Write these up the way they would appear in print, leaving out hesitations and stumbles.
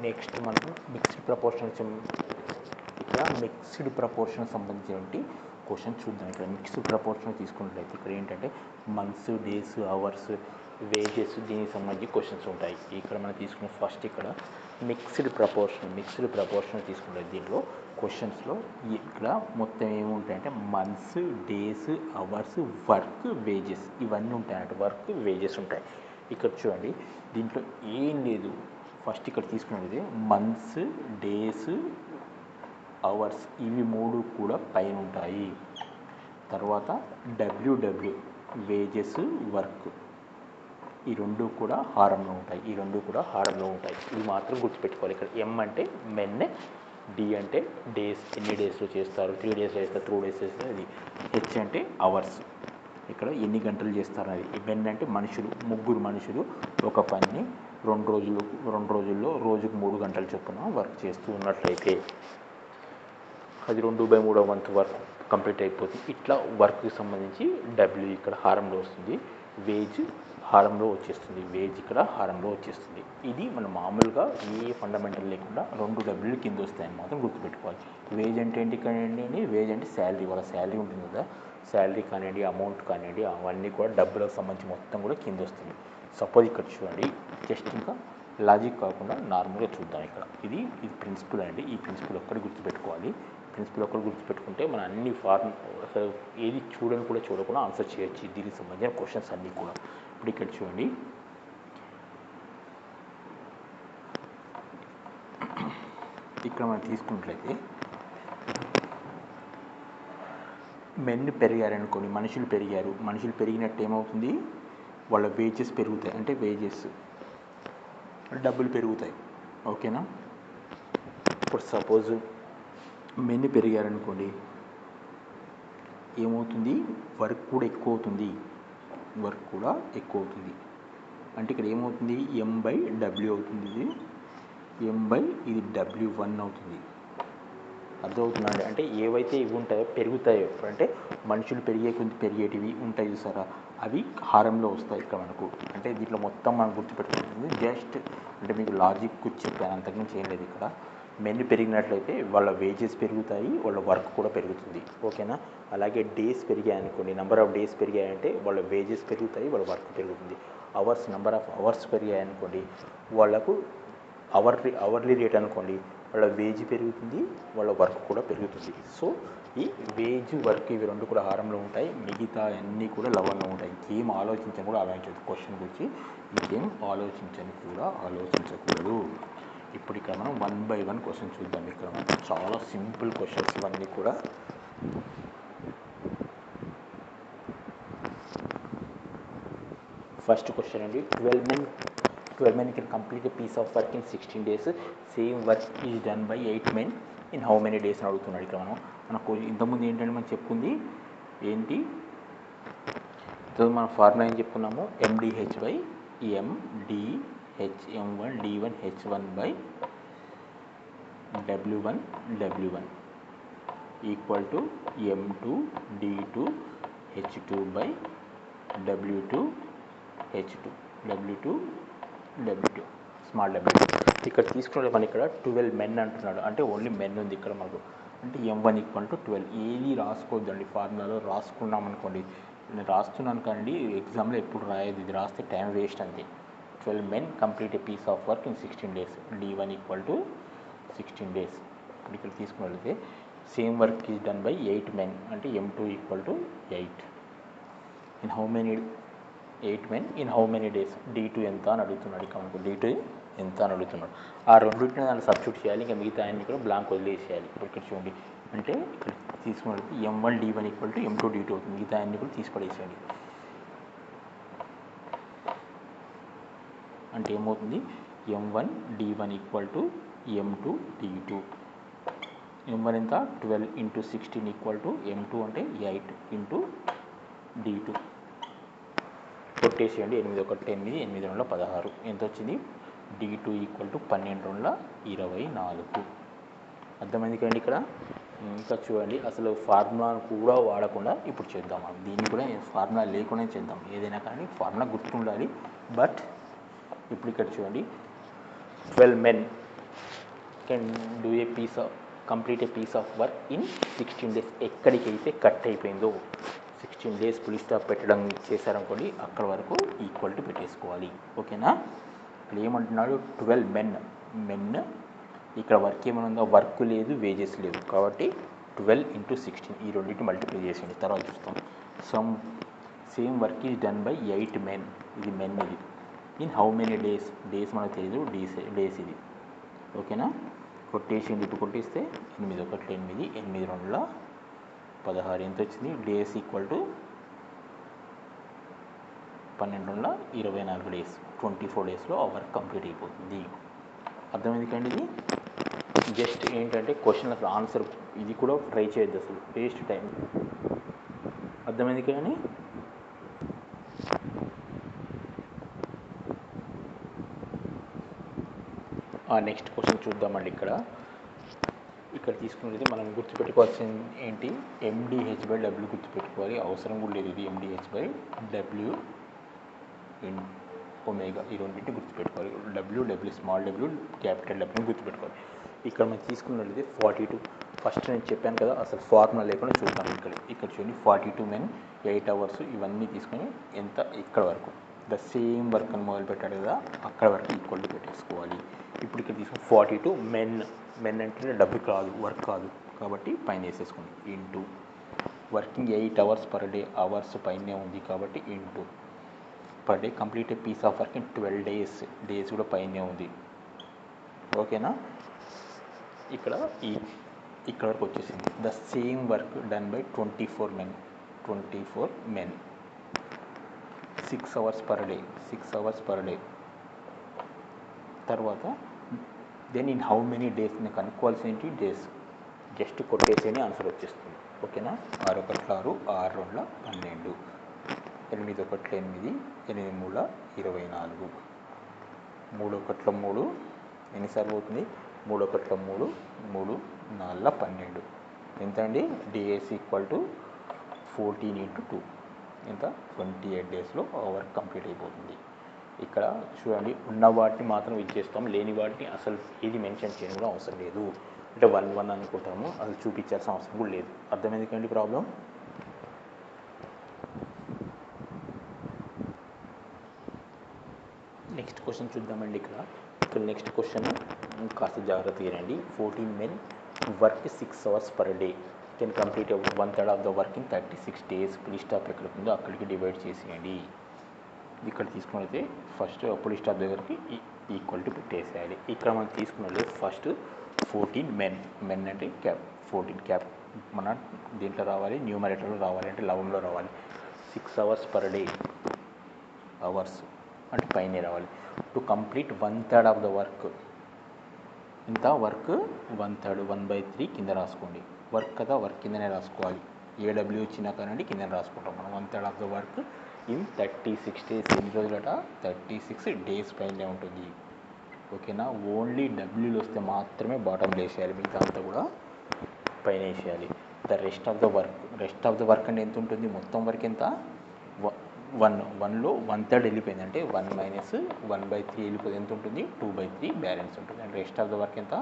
Next మనం mixed proportions, ఇక్కడ mixed proportion సంబంధించినటువంటి క్వశ్చన్ చూద్దాం. ఇక్కడ మిక్స్డ్ ప్రపోర్షన్ తీసుకున్నట్లయితే ఇక్కడ ఏంటంటే మంత్స్, డేస్, అవర్స్, వేజెస్ దీనికి సంబంధించి క్వశ్చన్స్ ఉంటాయి. ఇక్కడ మనం తీసుకున్న ఫస్ట్ ఇక్కడ మిక్స్డ్ ప్రపోర్షన్ తీసుకుంటే దీంట్లో క్వశ్చన్స్లో ఇక్కడ మొత్తం ఏముంటాయంటే months, days, hours, work, wages ఇవన్నీ ఉంటాయంట. వర్క్, వేజెస్ ఉంటాయి. ఇక్కడ చూడండి దీంట్లో ఏం లేదు. ఫస్ట్ ఇక్కడ తీసుకున్నది మంత్స్, డేస్, అవర్స్ ఇవి మూడు కూడా పైన ఉంటాయి. తర్వాత డబ్ల్యూడబ్ల్యూ వేజెస్, వర్క్ ఈ రెండు కూడా హారంలో ఉంటాయి. ఇవి మాత్రం గుర్తుపెట్టుకోవాలి. ఇక్కడ ఎం అంటే మెన్, డి అంటే డేస్, ఎన్ని డేస్లో చేస్తారు, 3 డేస్లో చేస్తారు, 2 డేస్ చేస్తారు. అది హెచ్ అంటే అవర్స్, ఇక్కడ ఎన్ని గంటలు చేస్తారు అది. మెన్ అంటే మనుషులు, ముగ్గురు మనుషులు ఒక పని 2 రోజుల్లో రోజుకు 3 గంటల చొప్పున వర్క్ చేస్తూ ఉన్నట్లయితే అది 2/3వ వంతు వర్క్ కంప్లీట్ అయిపోతుంది. ఇట్లా వర్క్కి సంబంధించి డబ్ల్యూ ఇక్కడ హారంలో వస్తుంది, వేజ్ హారంలో వచ్చేస్తుంది, ఇది మనం మామూలుగా ఏ ఫండమెంటల్ లేకుండా 2 డబ్ల్యూలు కింద వస్తాయని మాత్రం గుర్తుపెట్టుకోవాలి. వేజ్ అంటే ఏంటి కానివ్వండి, వేజ్ అంటే శాలరీ, వాళ్ళ శాలరీ ఉంటుంది కదా, శాలరీ కానివ్వండి, అమౌంట్ కానివ్వండి, అవన్నీ కూడా డబ్బులకు సంబంధించి మొత్తం కూడా కింద వస్తుంది. సపోజ్ ఇక్కడ చూడండి, జస్ట్ ఇంకా లాజిక్ కాకుండా నార్మల్గా చూద్దాం. ఇక్కడ ఇది ప్రిన్సిపల్ అండి. ఈ ప్రిన్సిపల్ ఒక్కటి గుర్తుపెట్టుకోవాలి. గుర్తుపెట్టుకుంటే మన అన్ని ఏది చూడకుండా ఆన్సర్ చేయొచ్చు దీనికి సంబంధించిన క్వశ్చన్స్ అన్నీ కూడా. ఇప్పుడు ఇక్కడ చూడండి, ఇక్కడ మనం తీసుకున్నట్లయితే మెన్ పెరిగారనుకోండి, మనుషులు పెరిగినట్టు ఏమవుతుంది, వాళ్ళ వేజెస్ పెరుగుతాయి. అంటే వేజెస్ డబ్బులు పెరుగుతాయి. ఓకేనా. ఇప్పుడు సపోజ్ మెన్ పెరిగారనుకోండి, ఏమవుతుంది, వర్క్ కూడా ఎక్కువ అవుతుంది. అంటే ఇక్కడ ఏమవుతుంది, M/W అవుతుంది. ఇది W1 అవుతుంది. అర్థమవుతుందండి. అంటే ఏవైతే ఇవి ఉంటాయో పెరుగుతాయో, అంటే మనుషులు పెరిగేటివి ఉంటాయి చూసారా, అవి హారంలో వస్తాయి ఇక్కడ మనకు. అంటే దీంట్లో మొత్తం మనం గుర్తుపెట్టుకుంటుంది జస్ట్ అంటే మీకు లాజిక్ చెప్పాను, అంతకుమించి ఏం లేదు. ఇక్కడ మెన్ పెరిగినట్లయితే వాళ్ళ వేజెస్ పెరుగుతాయి, వాళ్ళ వర్క్ కూడా పెరుగుతుంది. ఓకేనా. అలాగే డేస్ పెరిగాయనుకోండి, నెంబర్ ఆఫ్ డేస్ పెరిగాయంటే వాళ్ళ వేజెస్ పెరుగుతాయి, వాళ్ళ వర్క్ పెరుగుతుంది. అవర్స్, నెంబర్ ఆఫ్ అవర్స్ పెరిగాయనుకోండి, వాళ్ళకు అవర్లీ రేట్ అనుకోండి, వాళ్ళ వేజ్ పెరుగుతుంది, వాళ్ళ వర్క్ కూడా పెరుగుతుంది. సో ఈ వేజ్, వర్క్ ఇవి రెండు కూడా హారంలో ఉంటాయి. మిగతా అన్నీ కూడా లవంలో ఉంటాయి. ఇంకేం ఆలోచించని కూడా ఆలోచించదు. క్వశ్చన్ గురించి ఇంకేం ఆలోచించకూడదు. ఇప్పుడు ఇక్కడ మనం 1 by 1 క్వశ్చన్ చూద్దాం. ఇక్కడ మనం చాలా సింపుల్ క్వశ్చన్స్ ఇవన్నీ కూడా. ఫస్ట్ క్వశ్చన్ అండి, 12 men can complete a piece of work in 16 days. Same work is done by 8 men in how many days అని అడుగుతున్నాడు. ఇక్కడ మనకు ఇంతకుముందు ఏంటంటే మనం చెప్పుకుంది ఏంటి, మన ఫార్ములా ఏం చెప్పుకున్నాము, MDH/M/D1H1/W1 equal to M2D2H2/W2 small w2. ఇక్కడ తీసుకునే మన ఇక్కడ 12 men అంటున్నాడు, అంటే ఓన్లీ మెన్ ఉంది ఇక్కడ మనకు. అంటే M1 = 12. ఏది రాసుకోవద్దండి, ఫార్ములాలో రాసుకున్నాం అనుకోండి, నేను రాస్తున్నాను కానీ ఎగ్జామ్లో ఎప్పుడు రాయదు, ఇది రాస్తే టైం వేస్ట్ అంతే. 12 men complete a piece of work in 16 days. D1 = 16 days. ఇక్కడ తీసుకున్నట్లయితే same work is done by 8 men, అంటే M2 = 8. In how many 8 men in how many days. D2 ఎంత అని అడుగుతున్నాడు. ఇక్కడ మనకు D2 ఎంత అని అడుగుతున్నాడు. ఆ రెండింటిని దాన్ని సబ్స్టిట్యూట్ చేయాలి, ఇంకా మిగతా అన్ని కూడా బ్లాంక్ వదిలేసేయాలి. ఇప్పుడు ఇక్కడ చూడండి, అంటే ఇక్కడ తీసుకున్నట్లయితే M1D1 = M2D2 అవుతుంది. మిగతా అన్ని కూడా తీసిపడేసేయండి. అంటే ఏమవుతుంది, M1D1 = M2D2. M1 ఎంత, 12 × 16 = M2 అంటే 8 × D2. కొట్టేసేయండి. 8 × 1 8, 8 × 2 16. ఎంత వచ్చింది, D2 = 12 × 24. అర్థమైంది కదండి. ఇక్కడ ఇంకా చూడండి, అసలు ఫార్ములా కూడా వాడకుండా ఇప్పుడు చేద్దాం. దీన్ని కూడా ఫార్ములా లేకుండా చేద్దాం. ఏదైనా కానీ ఫార్ములా గుర్తుండాలి. బట్ ఇప్పుడు ఇక్కడ చూడండి, 12 men can do a piece of complete a piece of work in 16 days. ఎక్కడికైతే కట్ అయిపోయిందో 16 days ఫుల్ స్టాప్ పెట్టడం చేశారనుకోండి, అక్కడ వరకు ఈక్వల్ టు పెట్టేసుకోవాలి. ఓకేనా? ఇక్కడ ఏమంటున్నాడు? 12 మెన్. ఇక్కడ వర్క్ ఏమైనా ఉందో, వర్క్ లేదు, వేజెస్ లేవు, కాబట్టి 12 × 16 ఈ రెండింటిని మల్టిప్లై చేసేయండి, తర్వాత చూస్తాం. Same work is done by 8 men. ఇది మెన్. ఇది ఇన్ హౌ మెనీ డేస్ మనకు తెలియదు, డేస్ ఇది. ఓకేనా? కొట్టేసింది. ఇప్పుడు కొట్టేస్తే 8 × 1 8, 8 × 2 16 ఎంత వచ్చింది? Days equal to 12 × 24 days. 24 daysలో ఆ వర్క్ కంప్లీట్ అయిపోతుంది. అర్థమైంది కండి? ఇది జస్ట్ ఏంటంటే క్వశ్చన్ అసలు ఆన్సర్ ఇది కూడా ట్రై చేయొద్దు, అసలు వేస్ట్ టైం. అర్థమైంది కానీ నెక్స్ట్ క్వశ్చన్ చూద్దామండి. ఇక్కడ తీసుకున్నది మనం గుర్తుపెట్టుకోవాల్సింది ఏంటి? MDH/W గుర్తుపెట్టుకోవాలి. అవసరం కూడా లేదు ఇది MDH/W ఇన్ ఒమేగా, ఈ రెండింటిని గుర్తుపెట్టుకోవాలి. W small w, capital W గుర్తుపెట్టుకోవాలి. ఇక్కడ మనం తీసుకున్నది 42. ఫస్ట్ నేను చెప్పాను కదా, అసలు ఫార్ములా లేకుండా చూద్దాం. ఇక్కడ చూడండి, 42 men 8 hours ఇవన్నీ తీసుకొని ఎంత ఇక్కడ వరకు ద సేమ్ వర్క్ అని మొదలు పెట్టాడు కదా, అక్కడ వరకు ఈక్వల్ టు పెట్టేసుకోవాలి. ఇప్పుడు ఇక్కడ తీసుకుని 42 మెన్ అంటే డబ్బు కాదు, వర్క్ కాదు, కాబట్టి పైన వేసేసుకోండి. Into working 8 hours per day, hours పైనే ఉంది కాబట్టి into per day complete a piece of work in 12 days, days కూడా పైనే ఉంది. ఓకేనా? ఇక్కడ వరకు వచ్చేసింది. The same work done by 24 men 6 hours per day. తర్వాత then in how many days నేను కనుక్కోవాల్సిన ఏంటి? డేస్. జస్ట్ కొట్టేసేని ఆన్సర్ వచ్చేస్తుంది. ఓకేనా? 6 × 1 6, 6 × 2 12, 8 × 1 8, 8 × 3 24, 3 × 1 3 ఎన్నిసార్లు అవుతుంది? 3 × 1 3, 3 × 4 12. ఎంత అండి? డేస్ ఈక్వల్ టు 14 × 2 ఎంత? 28 daysలో వర్క్ కంప్లీట్ అయిపోతుంది. ఇక్కడ చూడండి, ఉన్న వాటిని మాత్రం ఇచ్చేస్తాం, లేని వాటిని అసలు ఏది మెన్షన్ చేయడం కూడా అవసరం లేదు. అంటే 1 అనుకుంటాము, అది చూపించాల్సిన అవసరం కూడా లేదు. అర్థమైంది కండి ప్రాబ్లం? నెక్స్ట్ క్వశ్చన్ చూద్దామండి. ఇక్కడ నెక్స్ట్ క్వశ్చన్ కాస్త జాగ్రత్తగా రండి. 14 men work 6 hours per day can complete 1/3 of the work in 36 days. పులి స్టాప్ ఎక్కడ ఉందో అక్కడికి డివైడ్ చేసేయండి. ఇక్కడ తీసుకున్నైతే ఫస్ట్ పులి స్టాప్ దగ్గరికి ఈక్వల్ టు పెట్టేసేయాలి. ఇక్కడ మనం తీసుకున్నది ఫస్ట్ 14 men అంటే క్యాప్ 14 క్యాప్ మన దీంట్లో రావాలి, న్యూమరేటర్లో రావాలి, అంటే లవంలో రావాలి. 6 hours per day, అవర్స్ అంటే పైనే రావాలి. To complete 1/3 of the work. ఇంత వర్క్ 1/3 1/3 కింద రాసుకోండి. వర్క్ కదా, వర్క్ కిందనే రాసుకోవాలి. ఏడబ్ల్యూ వచ్చినా కానండి కింద రాసుకుంటాం మనం. 1/3 of the work in 36 days. ఎన్ని రోజులట? 36 days పైనే ఉంటుంది. ఓకేనా? ఓన్లీ డబ్ల్యూలు వస్తే మాత్రమే బాటంలో వేసేయాలి, మిగతా అంతా కూడా పైన వేసేయాలి. The rest of the work అంటే ఎంత ఉంటుంది? మొత్తం వర్క్ ఎంత? 1లో 1/3 వెళ్ళిపోయింది, అంటే 1 - 1/3 వెళ్ళిపోతే ఎంత ఉంటుంది? 2/3 బ్యాలెన్స్ ఉంటుంది. And rest of the work ఎంత?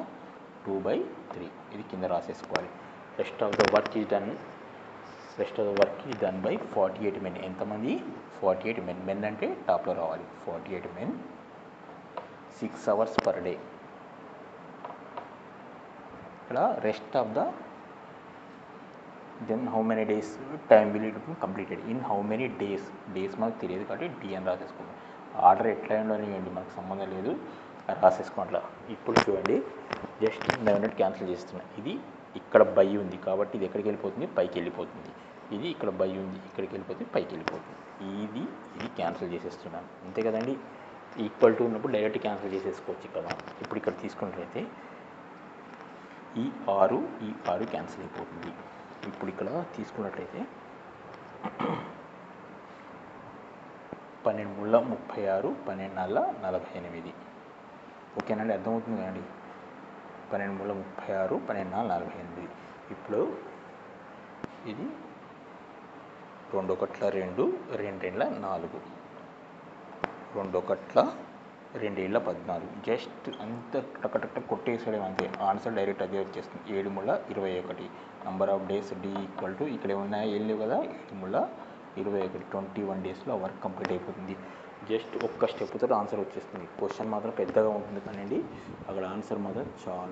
2/3. ఇది కింద రాసేసుకోవాలి. Rest of the work is done by 48 men. ఎంతమంది? 48 men. మెన్ అంటే టాప్లో రావాలి. 48 men 6 hours per day. ఇక్కడ rest of the then how many days time will it completed in how many days మనకు తెలియదు కాబట్టి డి అని రాసేసుకుందాం. ఆర్డర్ ఎట్లా ఉండనివ్వండి, మనకు సంబంధం లేదు, రాసేసుకోండి అట్లా. ఇప్పుడు చూడండి, జస్ట్ 9 క్యాన్సిల్ చేస్తున్నా. ఇది ఇక్కడ బై ఉంది కాబట్టి ఇది ఎక్కడికి వెళ్ళిపోతుంది? పైకి వెళ్ళిపోతుంది. ఇది ఇక్కడ బై ఉంది, ఇక్కడికి వెళ్ళిపోతుంది, పైకి వెళ్ళిపోతుంది. ఇది క్యాన్సిల్ చేసేస్తున్నాను, అంతే కదండి. ఈక్వల్ టు ఉన్నప్పుడు డైరెక్ట్ క్యాన్సిల్ చేసేసుకోవచ్చు కదా. ఇప్పుడు ఇక్కడ తీసుకున్నట్లయితే ఈ 6 క్యాన్సిల్ అయిపోతుంది. ఇప్పుడు ఇక్కడ తీసుకున్నట్లయితే 12 × 3 36, 12 × 4 48. ఓకేనండి, అర్థమవుతుంది కదండి. 12 × 3 36, 12 × 4 48. ఇప్పుడు ఇది 2 × 1 2, 2 × 2 4, 2 × 1 2014. జస్ట్ అంత టక్ కొట్టేసాడు అంతే, ఆన్సర్ డైరెక్ట్ అదే వచ్చేస్తుంది. 7 ముళ్ళ 21. Number of days D equal to ఇక్కడ ఏమున్నాయి, ఏం లేవు కదా, 7 ముళ్ళ 21, 21 డేస్లో వర్క్ కంప్లీట్ అయిపోతుంది. జస్ట్ ఒక్క స్టెప్తో ఆన్సర్ వచ్చేస్తుంది. క్వశ్చన్ మాత్రం పెద్దగా ఉంటుంది కానీ అక్కడ ఆన్సర్ మాత్రం చాలా